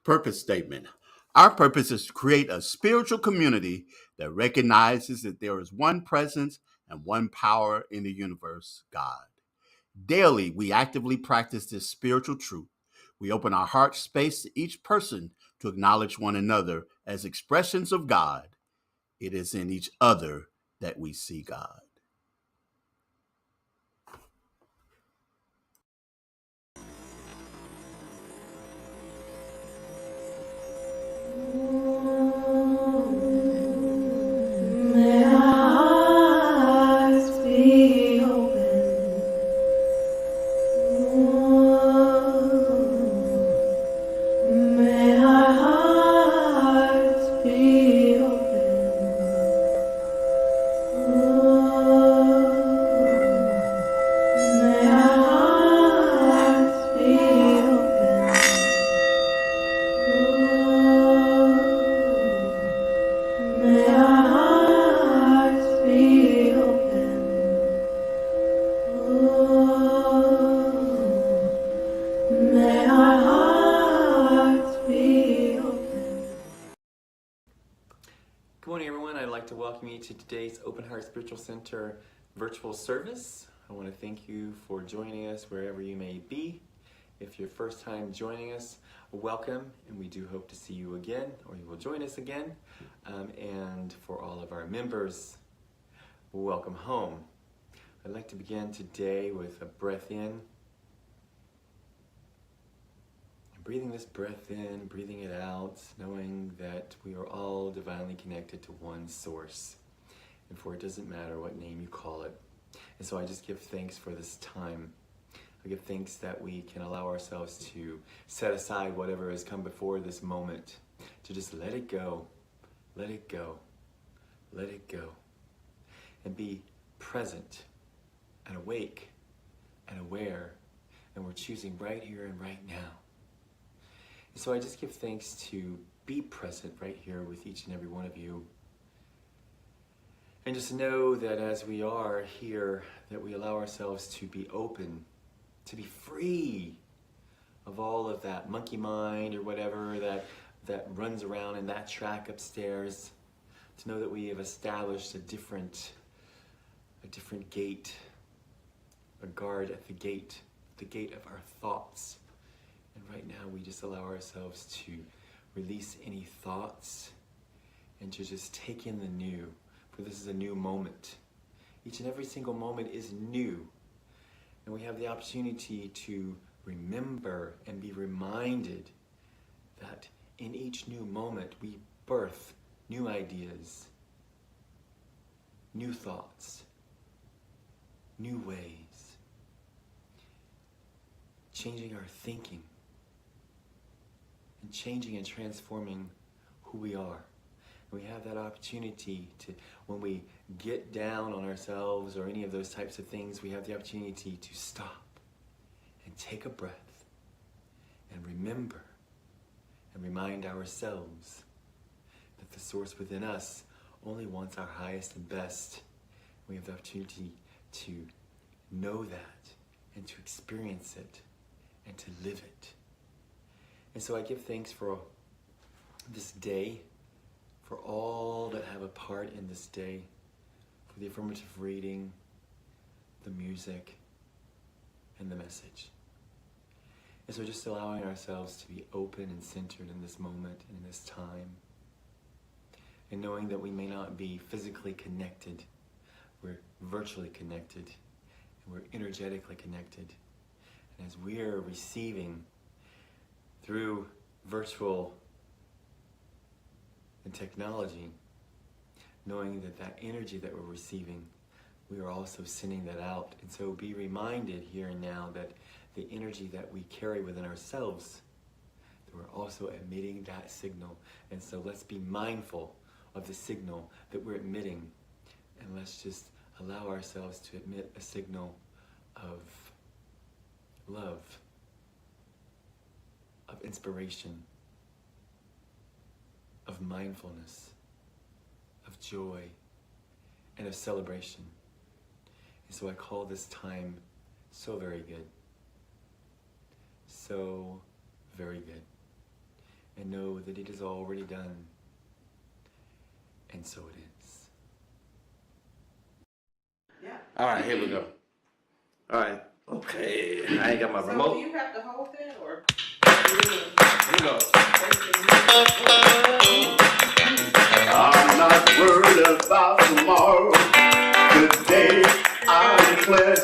Purpose statement. Our purpose is to create a spiritual community that recognizes that there is one presence and one power in the universe, God. Daily, we actively practice this spiritual truth. We open our heart space to each person to acknowledge one another as expressions of God. It is in each other that we see God. May our hearts be open. May our hearts be open. May our hearts be open. May our hearts be open. May our hearts be open. Good morning, everyone. I'd like to welcome you to today's Open Heart Spiritual Center virtual service. I want to thank you for joining us wherever you may be. If you're first time joining us, welcome, and we do hope to see you again, or you will join us again. And for all of our members, welcome home. I'd like to begin today with a breath in. Breathing this breath in, breathing it out, knowing that we are all divinely connected to one source. And for it doesn't matter what name you call it. And so I just give thanks for this time. I give thanks that we can allow ourselves to set aside whatever has come before this moment, to just let it go, let it go, let it go, and be present and awake and aware, and we're choosing right here and right now. And so I just give thanks to be present right here with each and every one of you, And just know that as we are here, that we allow ourselves to be open, to be free of all of that monkey mind or whatever that runs around in that track upstairs. To know that we have established a different gate, a guard at the gate of our thoughts. And right now we just allow ourselves to release any thoughts and to just take in the new. For this is a new moment. Each and every single moment is new. And we have the opportunity to remember and be reminded that in each new moment we birth new ideas, new thoughts, new ways, changing our thinking, and changing and transforming who we are. We have that opportunity to, when we get down on ourselves or any of those types of things, we have the opportunity to stop and take a breath and remember and remind ourselves that the source within us only wants our highest and best. We have the opportunity to know that and to experience it and to live it. And so I give thanks for this day, for all that have a part in this day, for the affirmative reading, the music, and the message. And so just allowing ourselves to be open and centered in this moment and in this time, and knowing that we may not be physically connected, we're virtually connected, and we're energetically connected. And as we're receiving through virtual and technology, knowing that that energy that we're receiving, we are also sending that out. And so be reminded here and now that the energy that we carry within ourselves, that we're also emitting that signal. And so let's be mindful of the signal that we're emitting, and let's just allow ourselves to emit a signal of love, of inspiration, of mindfulness, of joy, and of celebration. And so I call this time so very good. So very good. And know that it is already done. And so it is. Yeah. All right, here we go. All right. Okay. I ain't got my So remote. do you have to hold that or? Here we go. I'm not worried about tomorrow. Today I declare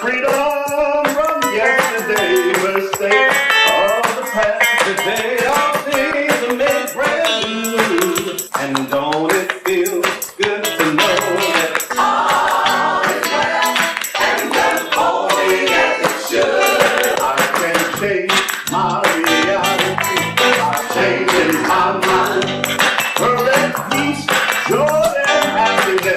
freedom from yesterday, mistakes of the past. Today all things are made brand new. And don't it feel good to know that all is well and just holding as it should. I can change my reality by changing my mind. Perfect peace, joy, and happiness.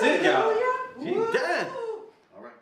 That's it, y'all. She's done. All right.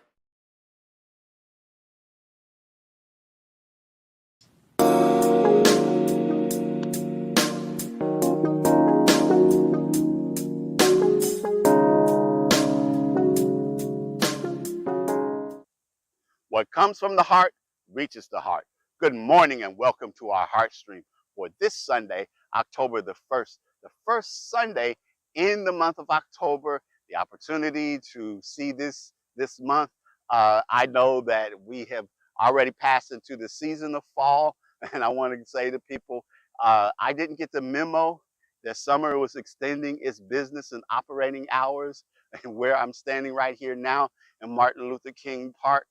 What comes from the heart reaches the heart. Good morning and welcome to our Heartstream for this Sunday, October the 1st, the first Sunday in the month of October, the opportunity to see this month. I know that we have already passed into the season of fall, and I want to say to people, I didn't get the memo that summer was extending its business and operating hours, and where I'm standing right here now in Martin Luther King Park,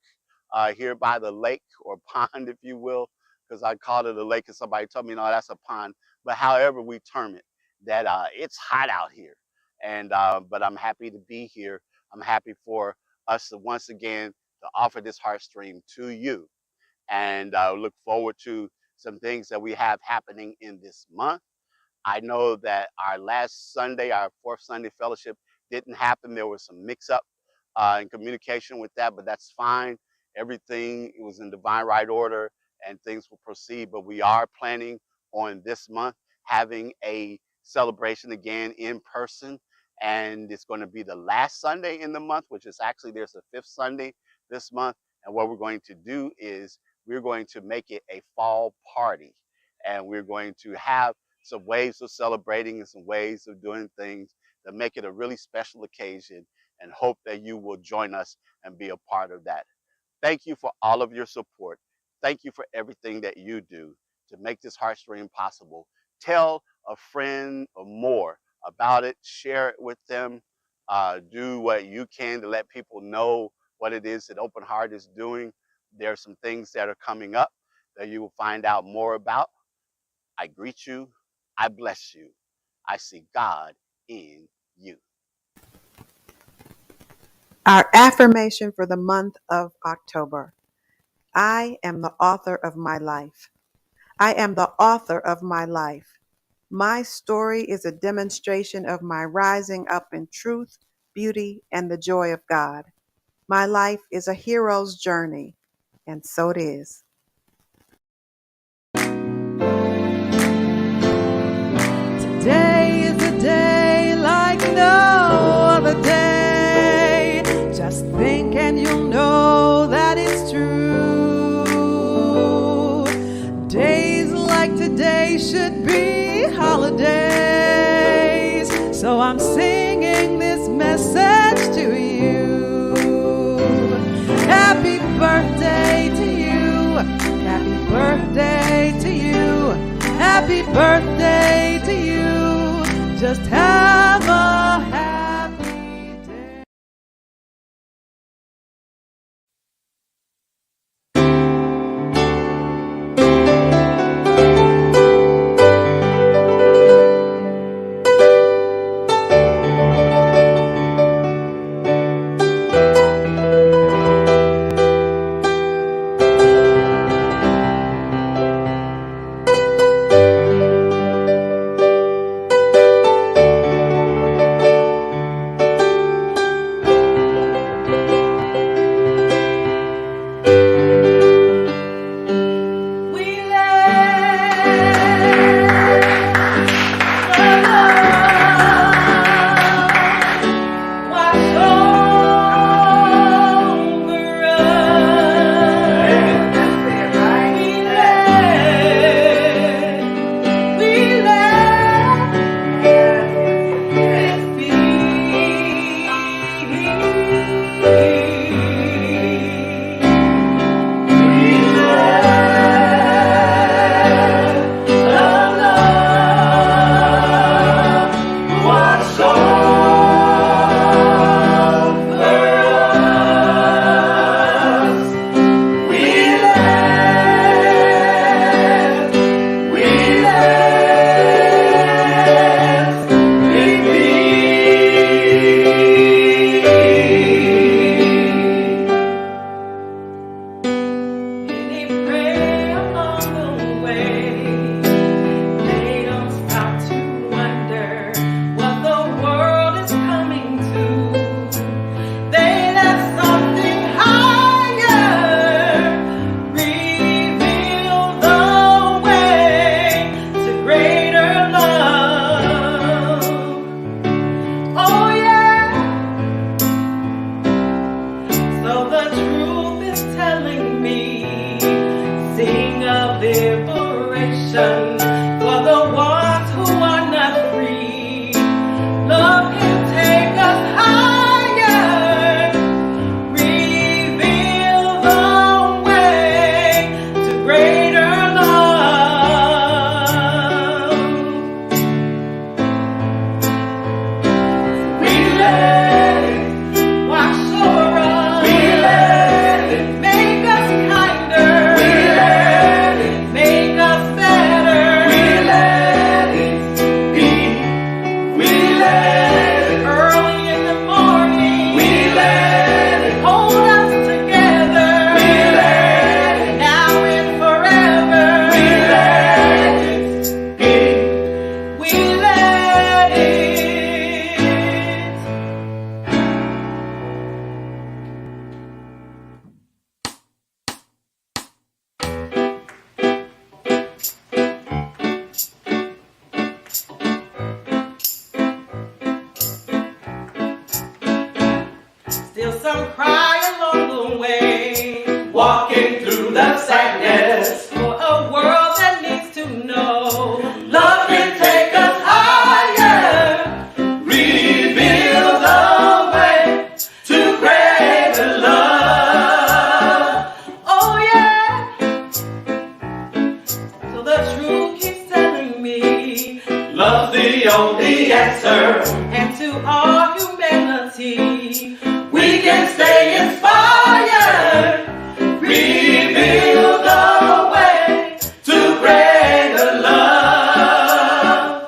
here by the lake or pond, if you will, because I called it a lake and somebody told me, no, that's a pond. But however we term it, that it's hot out here. And but I'm happy to be here. I'm happy for us to once again to offer this heart stream to you. And look forward to some things that we have happening in this month. I know that our last Sunday, our fourth Sunday fellowship didn't happen. There was some mix up in communication with that, but that's fine. Everything was in divine right order and things will proceed. But we are planning on this month having a celebration again in person. And it's going to be the last Sunday in the month, which is actually there's a fifth Sunday this month. And what we're going to do is we're going to make it a fall party. And we're going to have some ways of celebrating and some ways of doing things that make it a really special occasion, and hope that you will join us and be a part of that. Thank you for all of your support. Thank you for everything that you do to make this Heartstream possible. Tell a friend or more about it. Share it with them. Do what you can to let people know what it is that Open Heart is doing. There are some things that are coming up that you will find out more about. I greet you. I bless you. I see God in you. Our affirmation for the month of October. I am the author of my life. I am the author of my life. My story is a demonstration of my rising up in truth, beauty, and the joy of God. My life is a hero's journey, and so it is. Today is a day like no other day. Just think and you'll know that it's true. Days like today should be holidays. So I'm singing this message to you. Happy birthday to you. Happy birthday to you. Happy birthday to you. Just have a happy day. still some cry along the way. Walking through the sadness, For a world that needs to know love can take us higher. Reveal the way to greater love. Oh yeah. So the truth keeps telling me, Love's the only answer. and to all humanity, We can stay inspired. Reveal the way to greater love.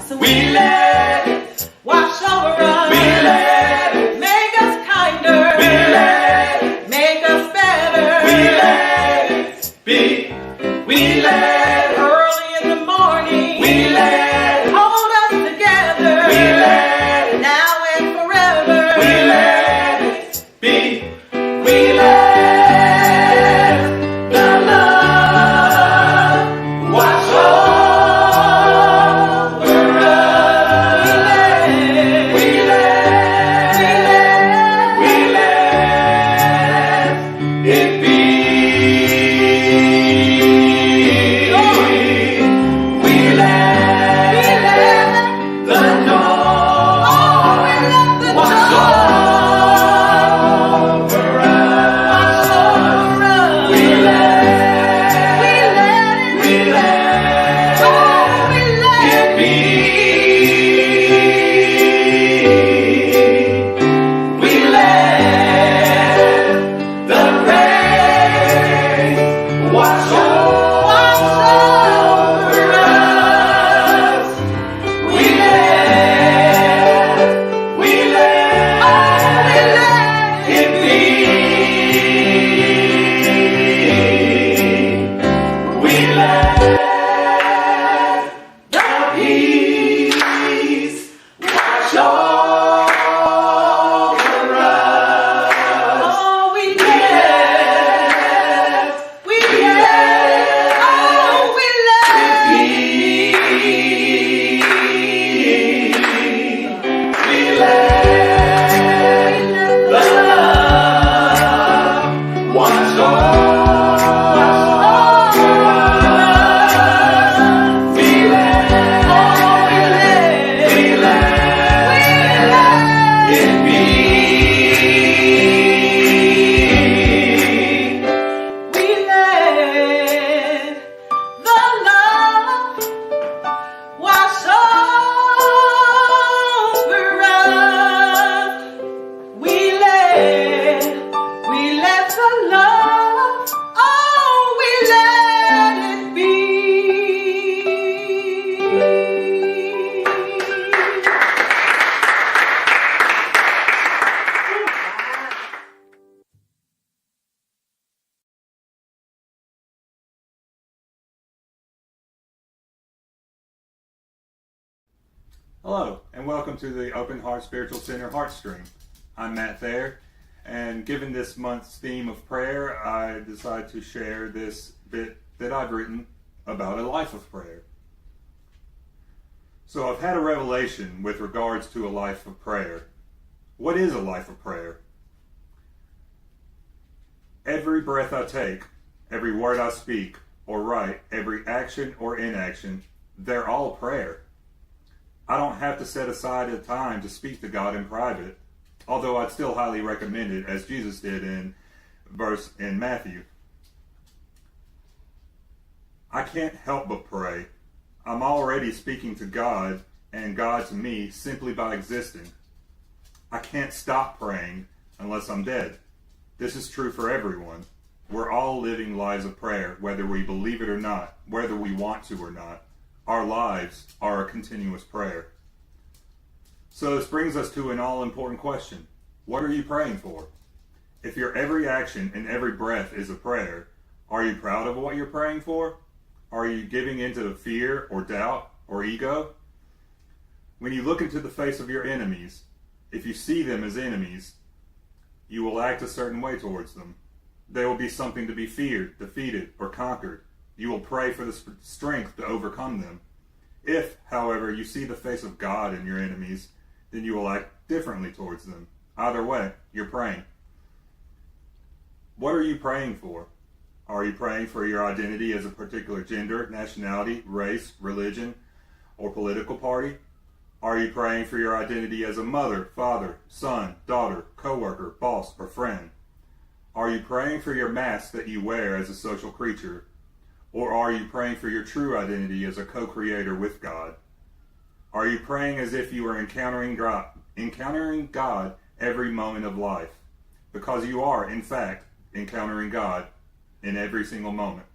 so We let it, wash over us, we let it, make us kinder, we let it, make us better, we let it be. We let it, early in the morning, we let it, hold us together, we let it, now and forever, we let it be. We let the love wash over us. We let it be. We let the dawn wash over us. We let it be. We let the rain wash over us. We let it be. We let the peace wash over us. oh, we We let, oh, we let, we let the love wash over us. We let it be. we let the love wash over us. We let the love, oh, we let it be. Hello, and welcome to the Open Heart Spiritual Center Heartstream. I'm Matt Thayer, and given this month's theme of prayer, I decided to share this bit that I've written about a life of prayer. So I've had a revelation with regards to a life of prayer. What is a life of prayer? Every breath I take, every word I speak or write, every action or inaction, they're all prayer. I don't have to set aside a time to speak to God in private, although I'd still highly recommend it, as Jesus did in Matthew. I can't help but pray. I'm already speaking to God and God to me simply by existing. I can't stop praying unless I'm dead. This is true for everyone. We're all living lives of prayer, whether we believe it or not, whether we want to or not. Our lives are a continuous prayer. So this brings us to an all-important question. What are you praying for? If your every action and every breath is a prayer, are you proud of what you're praying for? Are you giving into fear or doubt or ego? When you look into the face of your enemies, if you see them as enemies, you will act a certain way towards them. They will be something to be feared, defeated, or conquered. You will pray for the strength to overcome them. If, however, you see the face of God in your enemies, then you will act differently towards them. Either way, you're praying. What are you praying for? Are you praying for your identity as a particular gender, nationality, race, religion, or political party? Are you praying for your identity as a mother, father, son, daughter, coworker, boss, or friend? Are you praying for your mask that you wear as a social creature? Or are you praying for your true identity as a co-creator with God? Are you praying as if you are encountering God every moment of life? Because you are, in fact, encountering God in every single moment.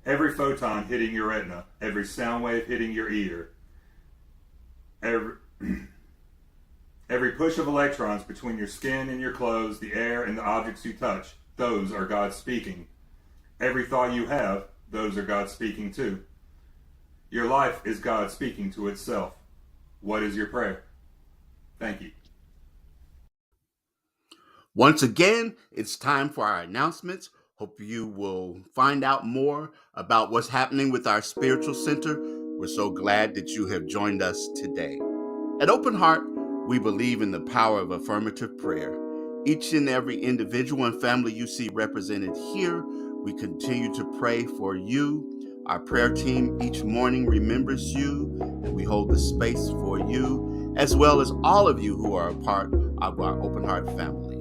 Every photon hitting your retina, every sound wave hitting your ear, every push of electrons between your skin and your clothes, the air and the objects you touch, those are God speaking. Every thought you have, those are God speaking too. Your life is God speaking to itself. What is your prayer? Thank you. Once again, it's time for our announcements. Hope you will find out more about what's happening with our spiritual center. We're so glad that you have joined us today. At Open Heart, we believe in the power of affirmative prayer. Each and every individual and family you see represented here, we continue to pray for you. Our prayer team each morning remembers you, and we hold the space for you, as well as all of you who are a part of our Open Heart family.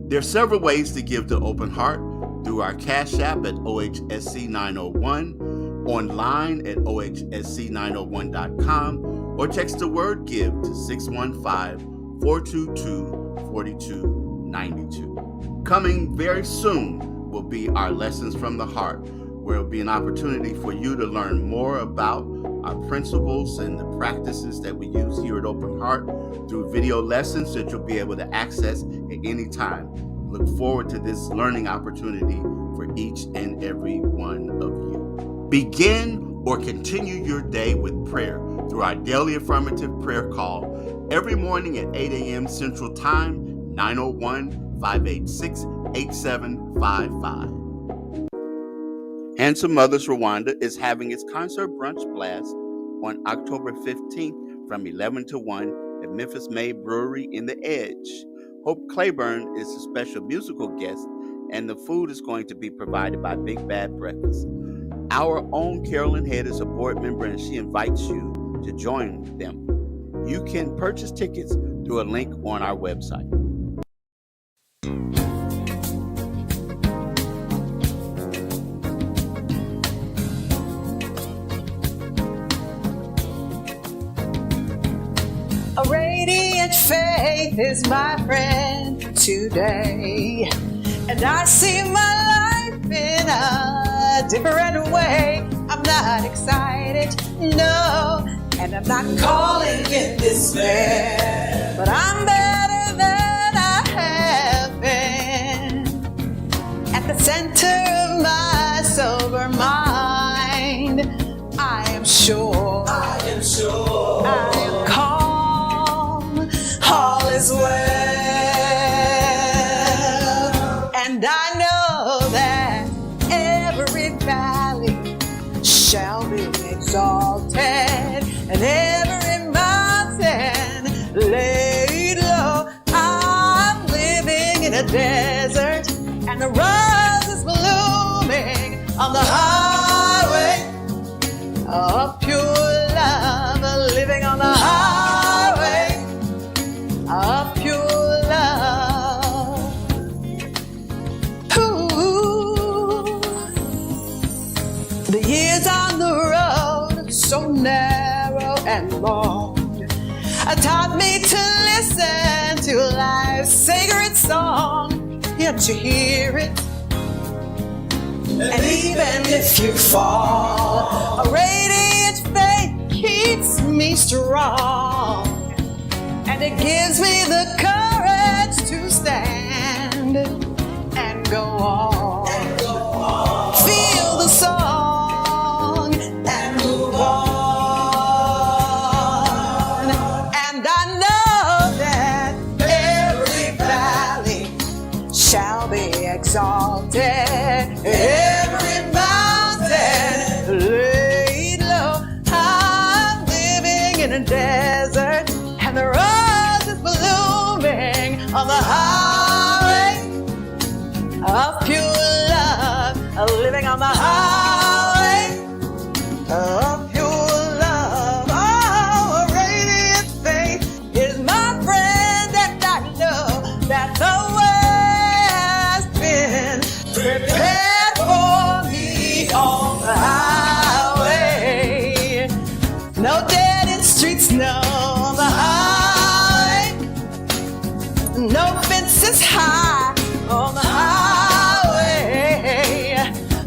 There are several ways to give to Open Heart: through our Cash App at OHSC901, online at OHSC901.com, or text the word GIVE to 615-422-4292. Coming very soon will be our Lessons from the Heart, where it will be an opportunity for you to learn more about our principles and the practices that we use here at Open Heart through video lessons that you'll be able to access at any time. Look forward to this learning opportunity for each and every one of you. Begin or continue your day with prayer through our daily affirmative prayer call every morning at 8 a.m. Central Time, 901-586-8755. Handsome Mothers Rwanda is having its concert brunch blast on October 15th from 11 to 1 at Memphis Made Brewery in the Edge. Hope Claiborne is a special musical guest, and the food is going to be provided by Big Bad Breakfast. Our own Carolyn Head is a board member, and she invites you to join them. You can purchase tickets through a link on our website. A radiant faith is my friend today, and I see my life in a different way. I'm not excited, no, and I'm not calling in despair, but I'm better than I have been. At the center of my sober mind, I am sure, I am calm, all is well, and I know that every valley shall be exalted, and every mountain laid low. I'm living in a desert, and the rose is blooming on the highway of pure love, living on the highway of pure love. Ooh. The years on the road, so narrow and long, taught me to listen to life's sacred song. Yet you hear it, and even if you fall, a radiant faith keeps me strong, and it gives me the courage to stand and go on. Feel the song and move on. And I know that every valley shall be exalted, every mountain laid low. I'm living in a desert, and the rose is blooming on the highway of pure love, living on the highway of pure love. Oh, a radiant faith is my friend, and I know that the way has been prepared for me on the highway. No dead end streets, no, on the highway. No fences high on the highway.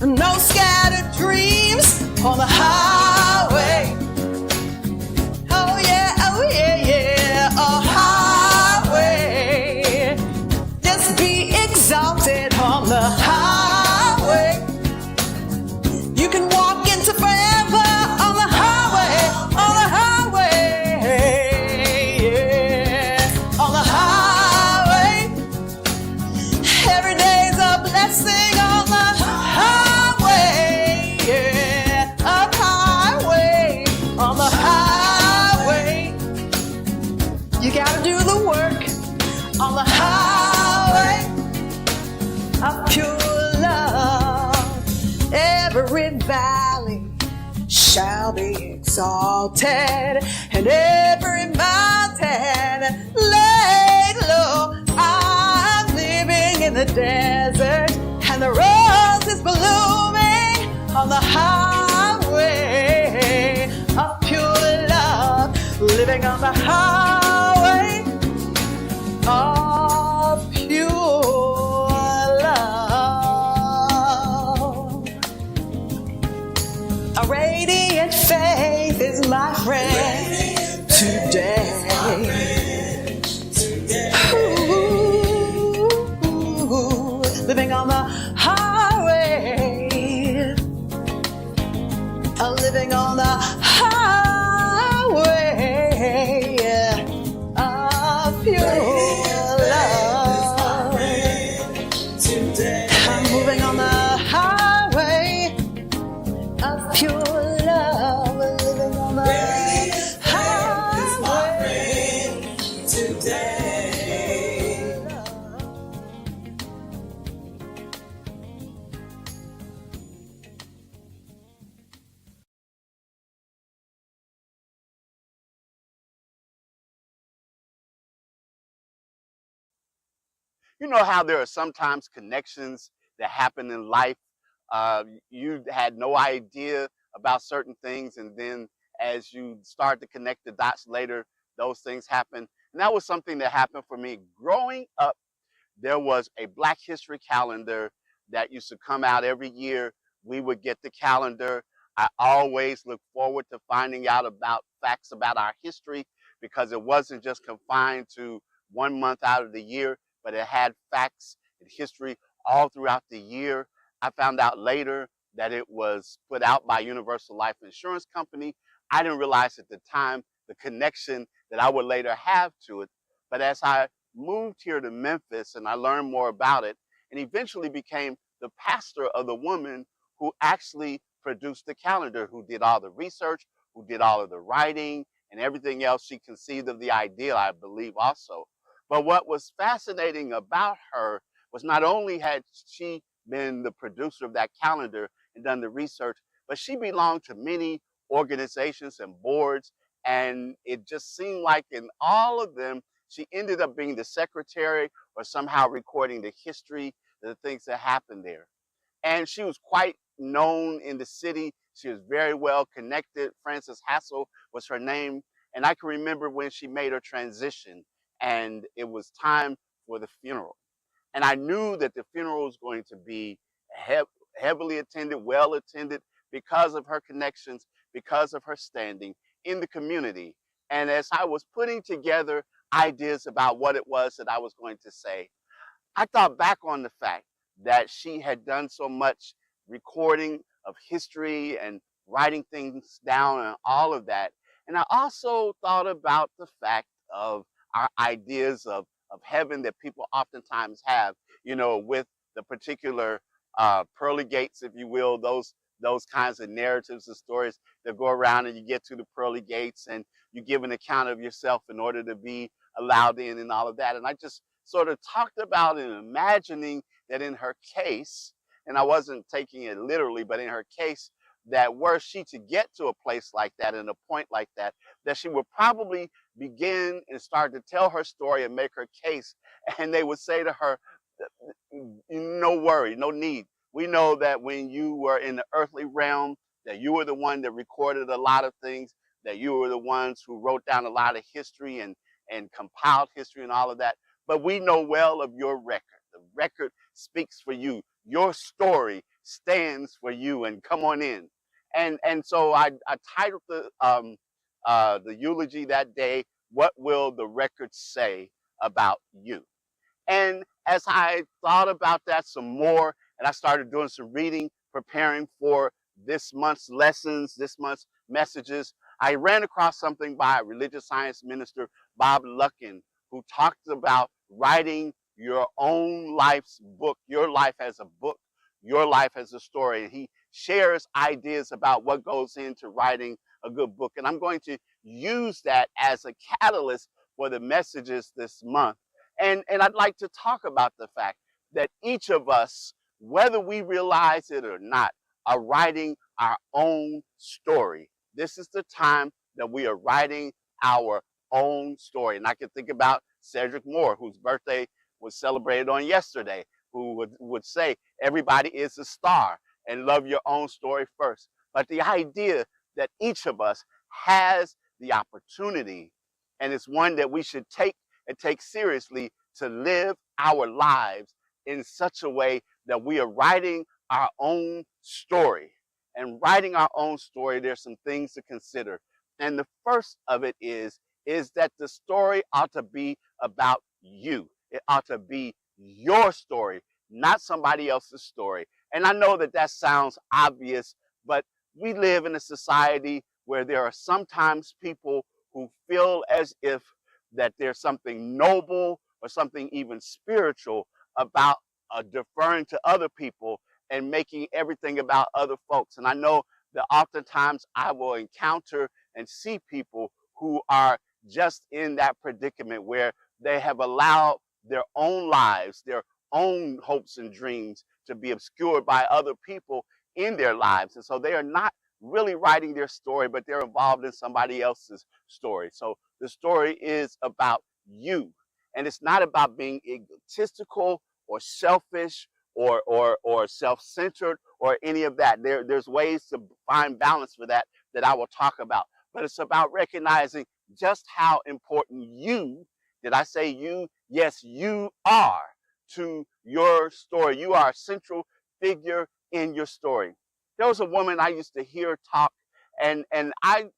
No scattered dreams on the highway. Oh yeah, yeah, a highway. Just be exalted on the highway. You can walk into forever on the highway, on the highway, yeah, on the highway. Every day's a blessing on the highway, yeah, a highway, on the highway. You gotta do the work on the highway of pure love. Every valley shall be exalted, and every mountain laid low. I'm living in the desert, and the rose is blooming on the highway of pure love, living on the highway of pure love. A radiant faith is my friend today. Ooh, living on the highway, living on the highway of pure love. I'm moving on the highway of pure love, living on the highway today. You know how there are sometimes connections that happen in life. You had no idea about certain things, and then as you start to connect the dots later, those things happen. And that was something that happened for me growing up. There was a Black History calendar that used to come out every year. We would get the calendar. I always look forward to finding out about facts about our history, because it wasn't just confined to 1 month out of the year, but it had facts and history all throughout the year. I found out later that it was put out by Universal Life Insurance Company. I didn't realize at the time the connection that I would later have to it. But as I moved here to Memphis and I learned more about it, and eventually became the pastor of the woman who actually produced the calendar, who did all the research, who did all of the writing and everything else. She conceived of the idea, I believe, also. But what was fascinating about her was not only had she been the producer of that calendar and done the research, but she belonged to many organizations and boards. And it just seemed like in all of them, she ended up being the secretary or somehow recording the history of the things that happened there. And she was quite known in the city. She was very well connected. Frances Hassel was her name. And I can remember when she made her transition and it was time for the funeral. And I knew that the funeral was going to be heavily attended, well attended, because of her connections, because of her standing in the community. And as I was putting together ideas about what it was that I was going to say, I thought back on the fact that she had done so much recording of history and writing things down and all of that. And I also thought about the fact of our ideas of heaven that people oftentimes have, you know, with the particular pearly gates, if you will, those kinds of narratives and stories that go around and you get to the pearly gates and you give an account of yourself in order to be allowed in and all of that. And I just sort of talked about and imagining that in her case, and I wasn't taking it literally, but in her case, that were she to get to a place like that and a point like that, that she would probably begin and start to tell her story and make her case. And they would say to her, no worry, no need. We know that when you were in the earthly realm, that you were the one that recorded a lot of things, that you were the ones who wrote down a lot of history and compiled history and all of that. But we know well of your record. The record speaks for you. Your story stands for you, and come on in. And so I titled the eulogy that day, "What Will the Record Say About You?" And as I thought about that some more, and I started doing some reading, preparing for this month's lessons, this month's messages, I ran across something by religious science minister Bob Luckin, who talked about writing your own life's book, your life as a book, your life as a story. And he shares ideas about what goes into writing a good book. And I'm going to use that as a catalyst for the messages this month. And I'd like to talk about the fact that each of us, whether we realize it or not, are writing our own story. This is the time that we are writing our own story. And I can think about Cedric Moore, whose birthday was celebrated on yesterday, who would say, everybody is a star and love your own story first. But the idea that each of us has the opportunity, and it's one that we should take and take seriously, to live our lives in such a way that we are writing our own story. And writing our own story, there's some things to consider. And the first of it is that the story ought to be about you. It ought to be your story, not somebody else's story. And I know that that sounds obvious, but we live in a society where there are sometimes people who feel as if that there's something noble or something even spiritual about deferring to other people and making everything about other folks. And I know that oftentimes I will encounter and see people who are just in that predicament where they have allowed their own lives, their own hopes and dreams to be obscured by other people in their lives. And so they are not really writing their story, but they're involved in somebody else's story. So the story is about you. And it's not about being egotistical or selfish or self-centered or any of that. There's ways to find balance for that I will talk about. But it's about recognizing just how important you, did I say you? Yes, you are to your story. You are a central figure in your story. There was a woman I used to hear talk, and I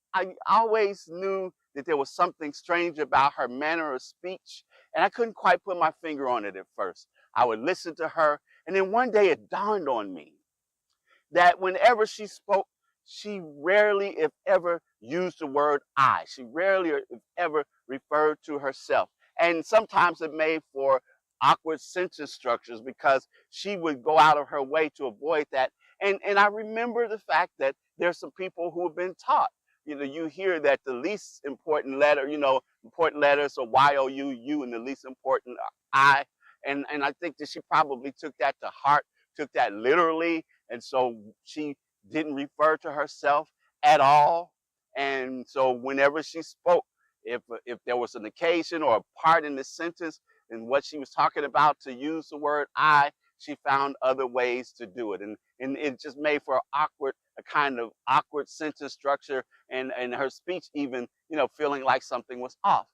always knew that there was something strange about her manner of speech, and I couldn't quite put my finger on it at first. I would listen to her, and then one day it dawned on me that whenever she spoke, she rarely, if ever, used the word I. She rarely, if ever, referred to herself. And sometimes it made for awkward sentence structures because she would go out of her way to avoid that. And I remember the fact that there's some people who have been taught. You know, you hear that the least important letter, important letters are Y-O-U, U, and the least important I. And I think that she probably took that to heart, took that literally. And so she didn't refer to herself at all. And so whenever she spoke, if there was an occasion or a part in the sentence and what she was talking about to use the word I, she found other ways to do it. And it just made for a kind of awkward sentence structure, and her speech even, feeling like something was off.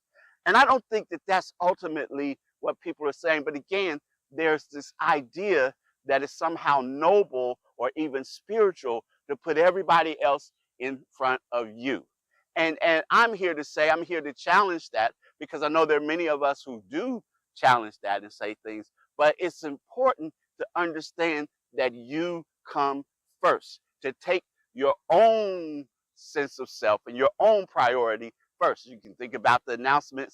And I don't think that that's ultimately what people are saying. But again, there's this idea that is somehow noble or even spiritual to put everybody else in front of you. And I'm here to challenge that, because I know there are many of us who do challenge that and say things, but it's important to understand that you come first, to take your own sense of self and your own priority first. You can think about the announcement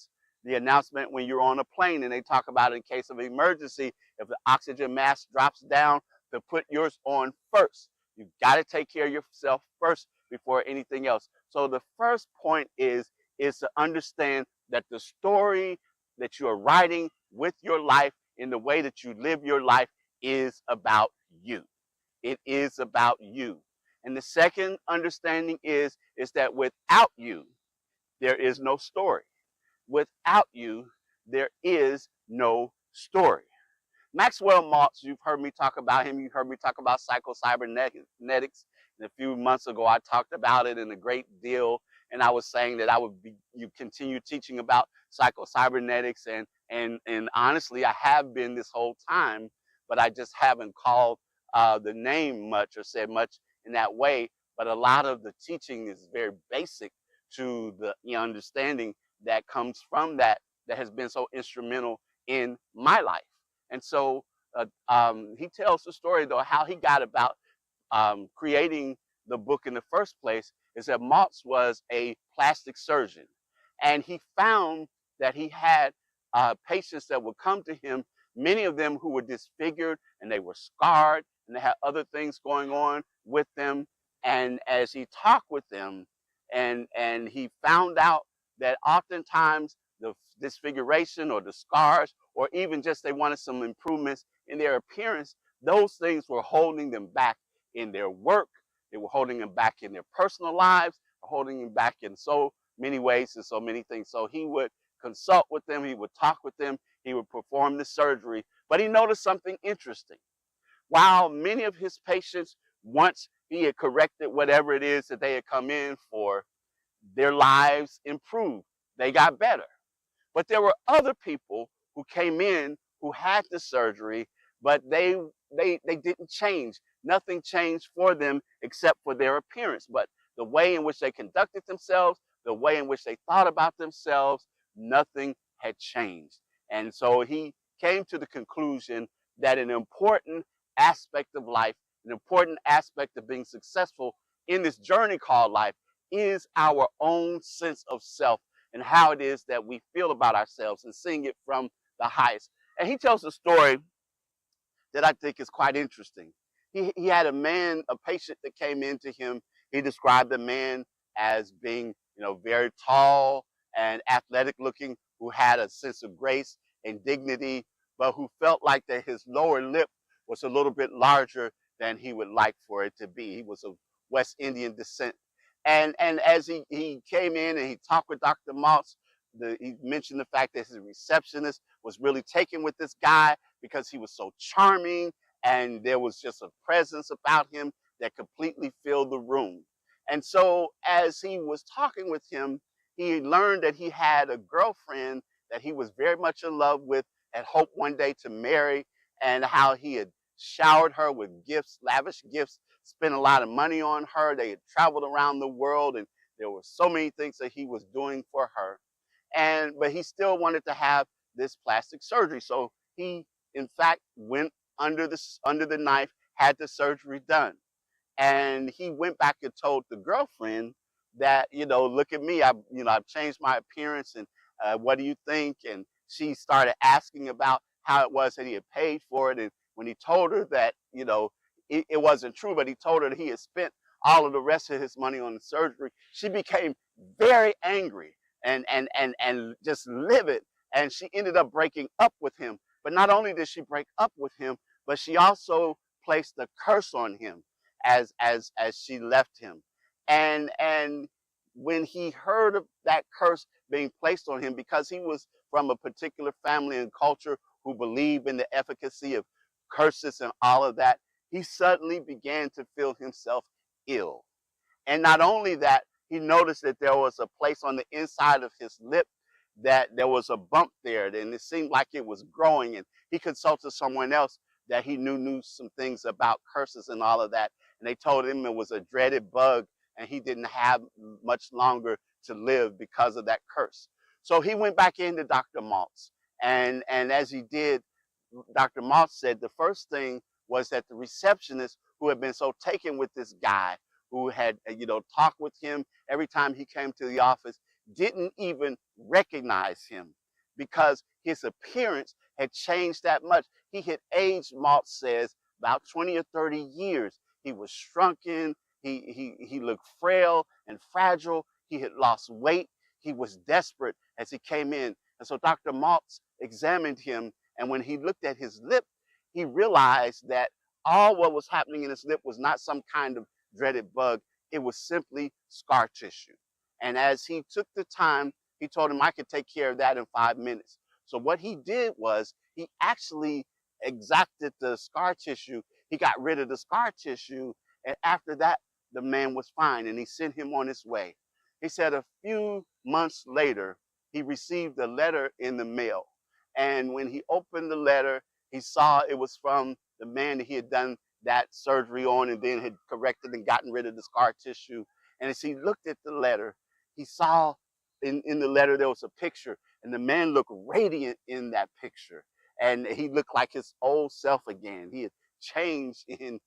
when you're on a plane and they talk about in case of emergency, if the oxygen mask drops down, to put yours on first. You've got to take care of yourself first before anything else. So the first point is to understand that the story that you are writing with your life in the way that you live your life is about you. It is about you. And the second understanding is that without you, there is no story. Without you, there is no story. Maxwell Maltz, you've heard me talk about him. You've heard me talk about psycho-cybernetics. And a few months ago, I talked about it in a great deal. And I was saying that you continue teaching about psycho-cybernetics. And honestly, I have been this whole time, but I just haven't called the name much or said much in that way. But a lot of the teaching is very basic to the understanding that comes from that has been so instrumental in my life. And so he tells the story, though, how he got about creating the book in the first place is that Maltz was a plastic surgeon. And he found that he had patients that would come to him, many of them who were disfigured and they were scarred and they had other things going on with them. And as he talked with them and he found out that oftentimes the disfiguration or the scars, or even just they wanted some improvements in their appearance, those things were holding them back in their work. They were holding them back in their personal lives, holding them back in so many ways and so many things. So he would consult with them, he would talk with them, he would perform the surgery. But he noticed something interesting. While many of his patients, once he had corrected whatever it is that they had come in for, their lives improved. They got better. But there were other people who came in who had the surgery, but they didn't change. Nothing changed for them except for their appearance. But the way in which they conducted themselves, the way in which they thought about themselves, nothing had changed. And so he came to the conclusion that an important aspect of life, an important aspect of being successful in this journey called life, is our own sense of self and how it is that we feel about ourselves and seeing it from the highest. And he tells a story that I think is quite interesting. He had a patient that came into him. He described the man as being, very tall and athletic looking, who had a sense of grace and dignity, but who felt like that his lower lip was a little bit larger than he would like for it to be. He was of West Indian descent. And as he came in and he talked with Dr. Maltz, he mentioned the fact that his receptionist was really taken with this guy because he was so charming and there was just a presence about him that completely filled the room. And so as he was talking with him, he learned that he had a girlfriend that he was very much in love with and hoped one day to marry, and how he had showered her with gifts, lavish gifts, spent a lot of money on her. They had traveled around the world and there were so many things that he was doing for her. But he still wanted to have this plastic surgery. So he, in fact, went under the knife, had the surgery done. And he went back and told the girlfriend that, look at me, I've changed my appearance, and what do you think? And she started asking about how it was that he had paid for it. And when he told her that, it wasn't true, but he told her that he had spent all of the rest of his money on the surgery, she became very angry and just livid. And she ended up breaking up with him. But not only did she break up with him, but she also placed a curse on him as she left him. And when he heard of that curse being placed on him, because he was from a particular family and culture who believed in the efficacy of curses and all of that, he suddenly began to feel himself ill. And not only that, he noticed that there was a place on the inside of his lip that there was a bump there, and it seemed like it was growing. And he consulted someone else that he knew some things about curses and all of that. And they told him it was a dreaded bug and he didn't have much longer to live because of that curse. So he went back into Dr. Maltz. And as he did, Dr. Maltz said the first thing was that the receptionist, who had been so taken with this guy, who had, talked with him every time he came to the office, didn't even recognize him because his appearance had changed that much. He had aged, Maltz says, about 20 or 30 years. He was shrunken. He looked frail and fragile. He had lost weight. He was desperate as he came in. And so Dr. Maltz examined him. And when he looked at his lip, he realized that all what was happening in his lip was not some kind of dreaded bug. It was simply scar tissue. And as he took the time, he told him, I could take care of that in 5 minutes. So what he did was he actually exacted the scar tissue. He got rid of the scar tissue. And after that, the man was fine and he sent him on his way. He said a few months later, he received a letter in the mail. And when he opened the letter, he saw it was from the man that he had done that surgery on and then had corrected and gotten rid of the scar tissue. And as he looked at the letter, he saw in the letter there was a picture, and the man looked radiant in that picture. And he looked like his old self again. He had changed in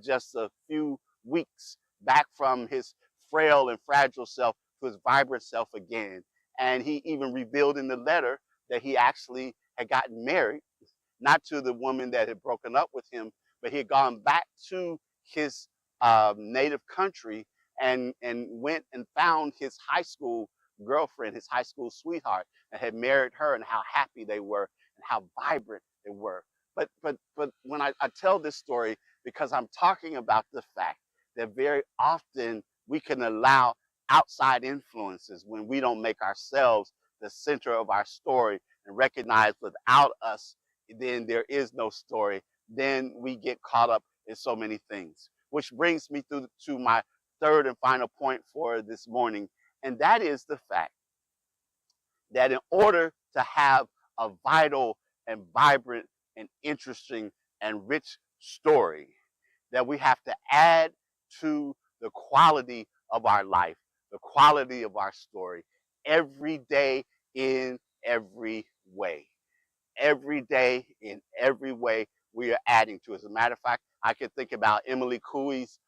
just a few weeks, back from his frail and fragile self to his vibrant self again. And he even revealed in the letter that he actually had gotten married, not to the woman that had broken up with him, but he had gone back to his native country and went and found his high school girlfriend, his high school sweetheart, and had married her, and how happy they were and how vibrant they were. But when I tell this story, because I'm talking about the fact that very often we can allow outside influences when we don't make ourselves the center of our story and recognize without us, then there is no story. Then we get caught up in so many things, which brings me to my third and final point for this morning. And that is the fact that in order to have a vital and vibrant and interesting and rich story, that we have to add to the quality of our life, the quality of our story, every day in every way. Every day in every way we are adding to. As a matter of fact, I can think about Emily Couey's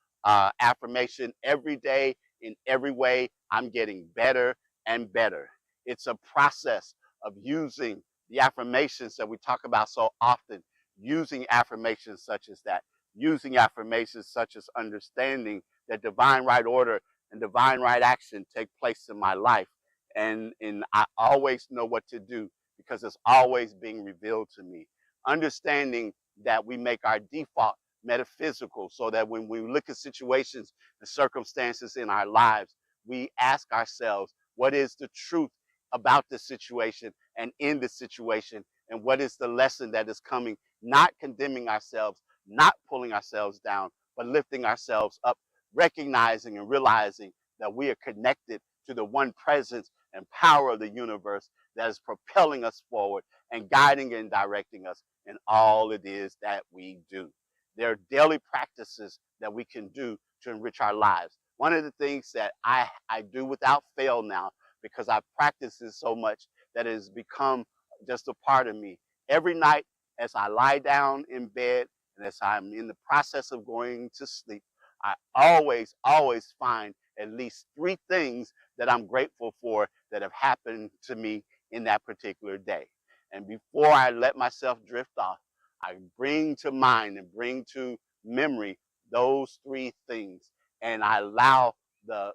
affirmation, every day in every way I'm getting better and better. It's a process of using the affirmations that we talk about so often, using affirmations such as that, using affirmations such as understanding that divine right order and divine right action take place in my life. And I always know what to do because it's always being revealed to me. Understanding that we make our default metaphysical so that when we look at situations and circumstances in our lives, we ask ourselves, what is the truth about this situation and in this situation? And what is the lesson that is coming? Not condemning ourselves, not pulling ourselves down, but lifting ourselves up, recognizing and realizing that we are connected to the one presence and power of the universe that is propelling us forward and guiding and directing us in all it is that we do. There are daily practices that we can do to enrich our lives. One of the things that I do without fail now, because I've practiced this so much that it has become just a part of me. Every night as I lie down in bed and as I'm in the process of going to sleep, I always find at least 3 things that I'm grateful for that have happened to me in that particular day. And before I let myself drift off, I bring to mind and bring to memory those 3 things. And I allow the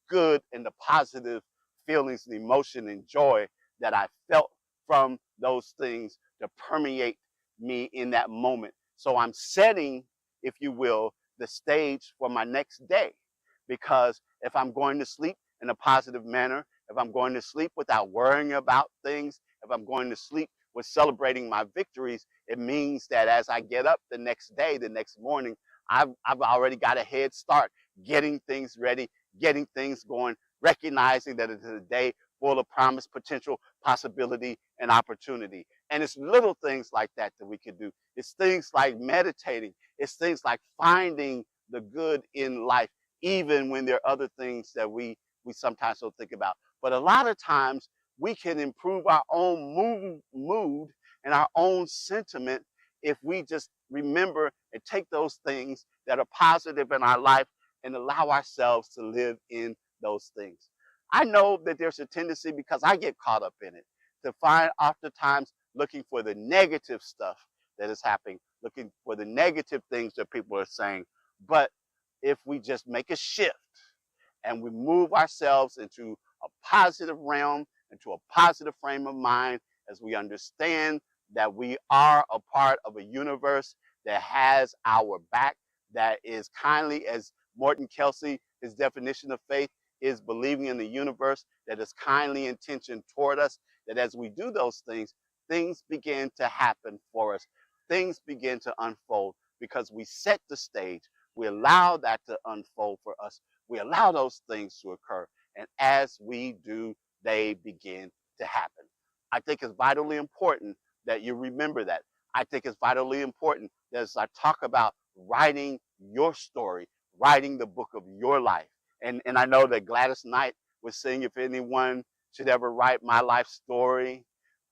good and the positive feelings and emotion and joy that I felt from those things to permeate me in that moment. So I'm setting, if you will, the stage for my next day. Because if I'm going to sleep in a positive manner, if I'm going to sleep without worrying about things, if I'm going to sleep with celebrating my victories, it means that as I get up the next day, the next morning, I've already got a head start, getting things ready, getting things going, recognizing that it's a day full of promise, potential, possibility, and opportunity. And it's little things like that that we can do. It's things like meditating. It's things like finding the good in life, even when there are other things that we sometimes don't think about. But a lot of times we can improve our own mood and our own sentiment if we just remember and take those things that are positive in our life and allow ourselves to live in those things. I know that there's a tendency, because I get caught up in it, to find oftentimes looking for the negative stuff that is happening, looking for the negative things that people are saying. But if we just make a shift and we move ourselves into a positive realm, into a positive frame of mind, as we understand that we are a part of a universe that has our back, that is kindly, as Morton Kelsey, his definition of faith is believing in the universe that is kindly intentioned toward us, that as we do those things, things begin to happen for us. Things begin to unfold because we set the stage. We allow that to unfold for us. We allow those things to occur. And as we do, they begin to happen. I think it's vitally important that you remember that. I think it's vitally important that as I talk about writing your story, writing the book of your life. And I know that Gladys Knight was saying if anyone should ever write my life story,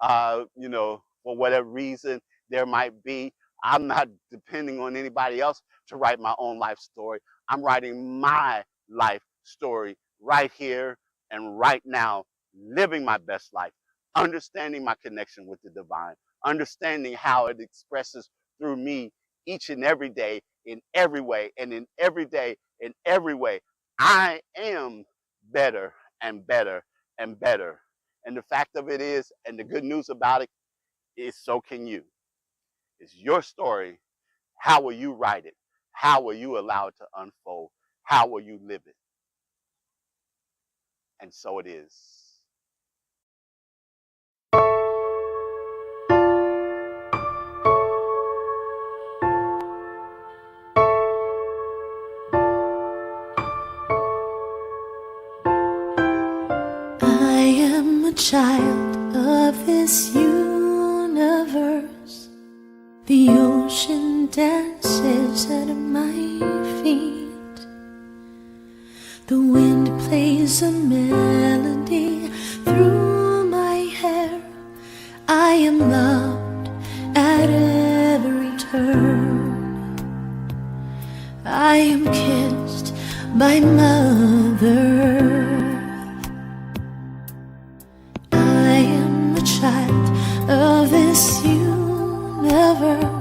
for whatever reason there might be, I'm not depending on anybody else to write my own life story. I'm writing my life story right here and right now, living my best life, understanding my connection with the divine, understanding how it expresses through me each and every day, in every way, and in every day, in every way. I am better and better and better. And the fact of it is, and the good news about it is, so can you. It's your story. How will you write it? How will you allow it to unfold? How will you live it? And so it is. I am a child of this universe. The ocean dances at my feet. The wind plays a melody through my hair. I am loved at every turn. I am kissed by Mother. I am a child of this universe.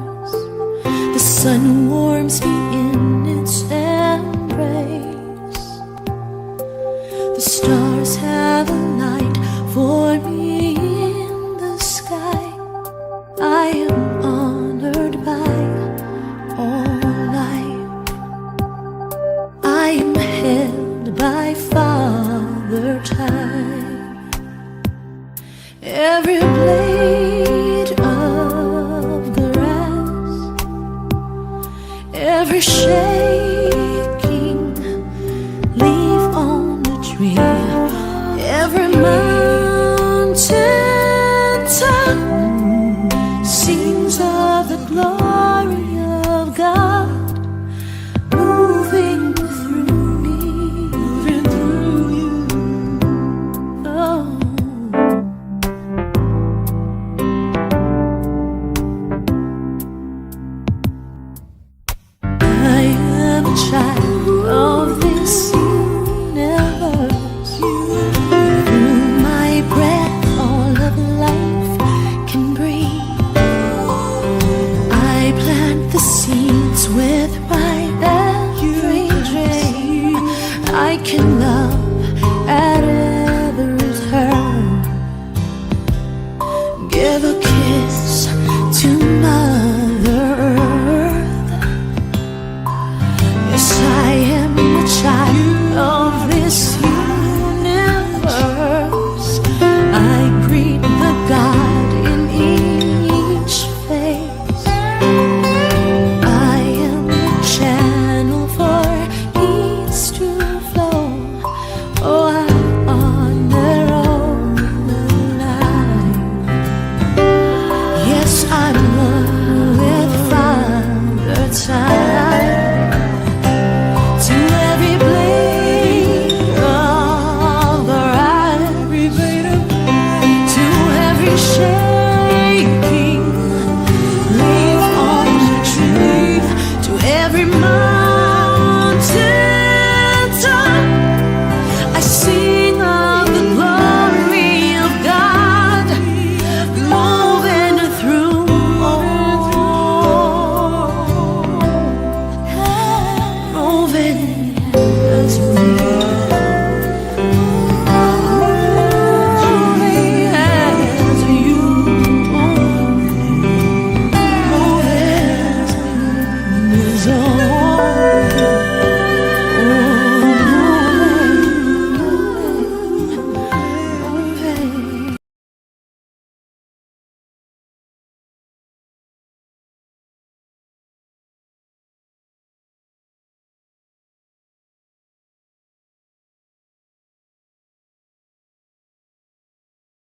The sun warms me in its embrace. The stars have a light for me in the sky. I am honored by all life. I am held by Father Time. Every blade of grass, every shaking leaf on the tree, every mountain top sings of the glory of God moving through me, moving through you. Oh. Child of this universe, through my breath all of life can breathe. I plant the seeds with my every dream. I can love at every turn. Give a kiss to my